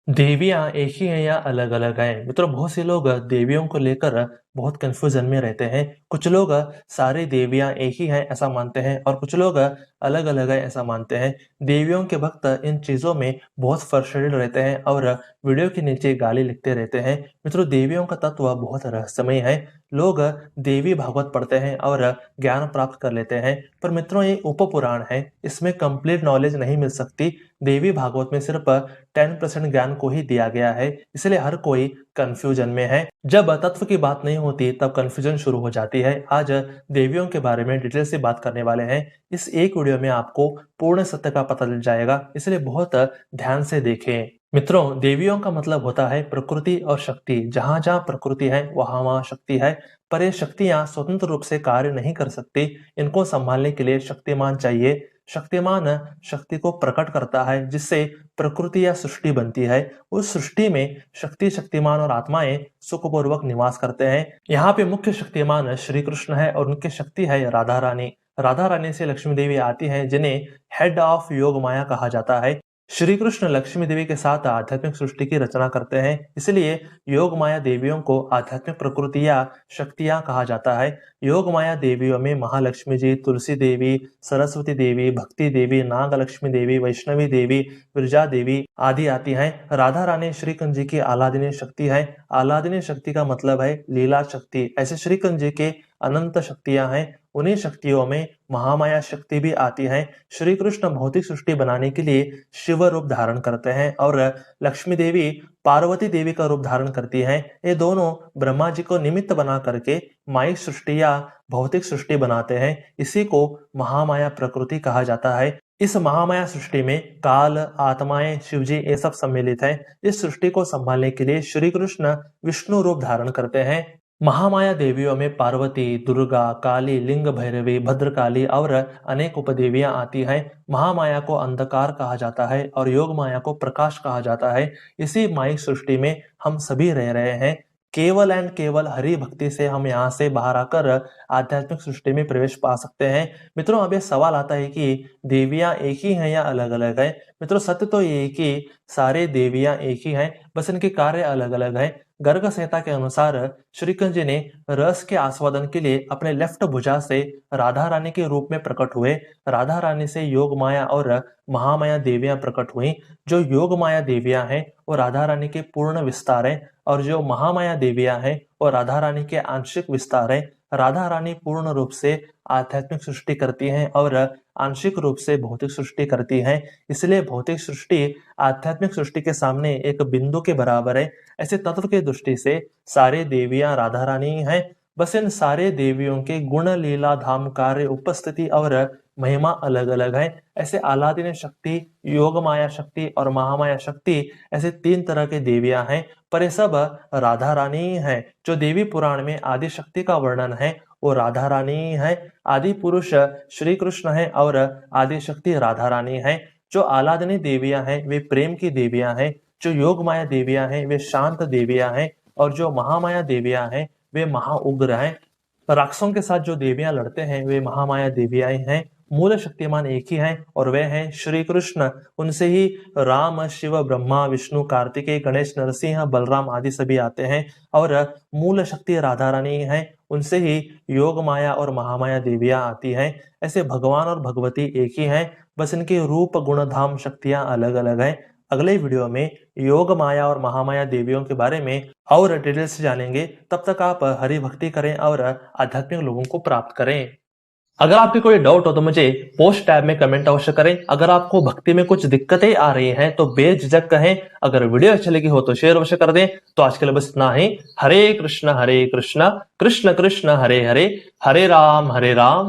देवियाँ एक ही हैं या अलग-अलग हैं? मित्रों, बहुत से लोग देवियों को लेकर बहुत कन्फ्यूज़न में रहते हैं। कुछ लोग सारी देवियाँ एक ही हैं ऐसा मानते हैं और कुछ लोग अलग-अलग हैं ऐसा मानते हैं। देवियों के भक्त इन चीज़ों में बहुत फ्रस्ट्रेटेड रहते हैं और वीडियो के नीचे गाली लिखते रहते हैं। मित्रों, देवियों का तत्व बहुत रहस्यमय है। लोग देवी भागवत पढ़ते हैं और ज्ञान प्राप्त कर लेते हैं, पर मित्रों ये उपपुराण है, इसमें कंप्लीट नॉलेज नहीं मिल सकती। देवी भागवत में सिर्फ 10% ज्ञान को ही दिया गया है, इसलिए हर कोई कंफ्यूजन में है। जब तत्व की बात नहीं होती तब कंफ्यूजन शुरू हो जाती है। आज देवियों के बारे में डिटेल से बात करने वाले हैं। इस एक वीडियो में आपको पूर्ण सत्य का पता चल जाएगा, इसलिए बहुत ध्यान से देखें। मित्रों, देवियों का मतलब होता है प्रकृति और शक्ति। जहां जहां प्रकृति है वहां वहां शक्ति है, पर ये शक्तियां स्वतंत्र रूप से कार्य नहीं कर सकती। इनको संभालने के लिए शक्तिमान चाहिए। शक्तिमान शक्ति को प्रकट करता है, जिससे प्रकृति या सृष्टि बनती है। उस सृष्टि में शक्ति, शक्तिमान और आत्माएं सुखपूर्वक निवास करते हैं। यहाँ पे मुख्य शक्तिमान श्री कृष्ण है और उनकी शक्ति है राधा रानी। राधा रानी से लक्ष्मी देवी आती हैं, जिन्हें हेड ऑफ योग माया कहा जाता है। श्री कृष्ण लक्ष्मी देवी के साथ आध्यात्मिक सृष्टि की रचना करते हैं, इसलिए योग माया देवियों को आध्यात्मिक प्रकृति या शक्तियां कहा जाता है। योग माया देवियों में महालक्ष्मी जी, तुलसी देवी, सरस्वती देवी, भक्ति देवी, नागलक्ष्मी देवी, वैष्णवी देवी, विरजा देवी आदि आती हैं। राधा रानी श्री कृष्ण जी की आह्लादिनी शक्ति है। आह्लादिनी शक्ति का मतलब है लीला शक्ति। ऐसे श्री कृष्ण जी के अनंत शक्तियां हैं। उन्हीं शक्तियों में महामाया शक्ति भी आती है। श्री कृष्ण भौतिक सृष्टि बनाने के लिए शिव रूप धारण करते हैं और लक्ष्मी देवी पार्वती देवी का रूप धारण करती हैं। ये दोनों ब्रह्मा जी को निमित्त बना करके माइक सृष्टि या भौतिक सृष्टि बनाते हैं। इसी को महामाया प्रकृति कहा जाता है। इस महामाया सृष्टि में काल, आत्माएं, शिवजी ये सब सम्मिलित हैं। इस सृष्टि को संभालने के लिए श्री कृष्ण विष्णु रूप धारण करते हैं। महामाया देवियों में पार्वती, दुर्गा, काली, लिंग भैरवी, भद्रकाली और अनेक उपदेवियां आती हैं। महामाया को अंधकार कहा जाता है और योग माया को प्रकाश कहा जाता है। इसी माइक सृष्टि में हम सभी रह रहे हैं। केवल एंड केवल हरि भक्ति से हम यहाँ से बाहर आकर आध्यात्मिक सृष्टि में प्रवेश पा सकते हैं। मित्रों, अब ये सवाल आता है कि देवियां एक ही हैं या अलग अलग हैं? मित्रों, सत्य तो ये है कि सारे देवियां एक ही हैं, बस इनके कार्य अलग अलग हैं। गर्ग संहिता के अनुसार श्री कृष्ण जी ने रस के आस्वादन के लिए अपने लेफ्ट भुजा से राधा रानी के रूप में प्रकट हुए। राधा रानी से योग माया और महामाया देवियां प्रकट हुई। जो योग माया देवियां हैं वो राधा रानी के पूर्ण विस्तार हैं और जो महामाया देवियां हैं वो राधा रानी के आंशिक विस्तार हैं। राधा रानी पूर्ण रूप से आध्यात्मिक सृष्टि करती हैं और आंशिक रूप से भौतिक सृष्टि करती हैं। इसलिए भौतिक सृष्टि आध्यात्मिक सृष्टि के सामने एक बिंदु के बराबर है। ऐसे तत्व की दृष्टि से सारे देवियां राधा रानी हैं। बस इन सारे देवियों के गुण, लीला, धाम, कार्य, उपस्थिति और महिमा अलग अलग है। ऐसे आह्लादिनी शक्ति, योग माया शक्ति और महामाया शक्ति ऐसे 3 तरह के देवियां हैं, पर ये सब राधा रानी ही हैं। जो देवी पुराण में आदि शक्ति का वर्णन है वो राधा रानी ही है। आदि पुरुष श्री कृष्ण है और आदि शक्ति राधा रानी है। जो आह्लादिनी देवियां हैं वे प्रेम की देवियां हैं। जो योग माया देवियां हैं वे शांत देवियां हैं और जो महामाया देवियां हैं वे महाउग्र हैं। राक्षसों के साथ जो देवियां लड़ते हैं वे महामाया देवियां ही हैं। मूल शक्तिमान एक ही हैं और वे हैं श्री कृष्ण। उनसे ही राम, शिव, ब्रह्मा, विष्णु, कार्तिकेय, गणेश, नरसिंह, बलराम आदि सभी आते हैं और मूल शक्ति राधा रानी है। उनसे ही योग माया और महामाया देवियां आती हैं। ऐसे भगवान और भगवती एक ही हैं, बस इनके रूप, गुण, धाम, शक्तियां अलग अलग हैं। अगले वीडियो में योग माया और महामाया देवियों के बारे में और डिटेल से जानेंगे। तब तक आप हरि भक्ति करें और आध्यात्मिक लोगों को प्राप्त करें। अगर आपके कोई डाउट हो तो मुझे पोस्ट टैब में कमेंट अवश्य करें। अगर आपको भक्ति में कुछ दिक्कतें आ रही हैं तो बेझिझक कहें। अगर वीडियो अच्छी लगी हो तो शेयर अवश्य कर दें। तो आज के लिए बस इतना ही। हरे कृष्ण कृष्ण कृष्ण हरे हरे, हरे राम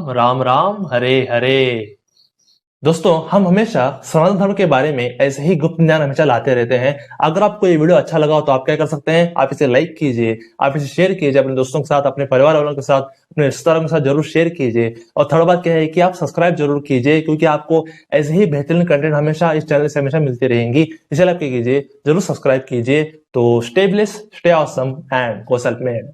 राम राम हरे हरे। दोस्तों, हम हमेशा सनातन धर्म के बारे में ऐसे ही गुप्त ज्ञान हमेशा लाते रहते हैं। अगर आपको ये वीडियो अच्छा लगा हो तो आप क्या कर सकते हैं, आप इसे लाइक कीजिए, आप इसे शेयर कीजिए अपने दोस्तों के साथ, अपने परिवार वालों के साथ, अपने रिश्तेदारों के साथ जरूर शेयर कीजिए। और थर्ड बात क्या है कि आप सब्सक्राइब जरूर कीजिए, क्योंकि आपको ऐसे ही बेहतरीन कंटेंट हमेशा इस चैनल से हमेशा मिलती रहेंगी। इसलिए आप क्या कीजिए, जरूर सब्सक्राइब कीजिए। तो stay blessed, stay awesome and go self made.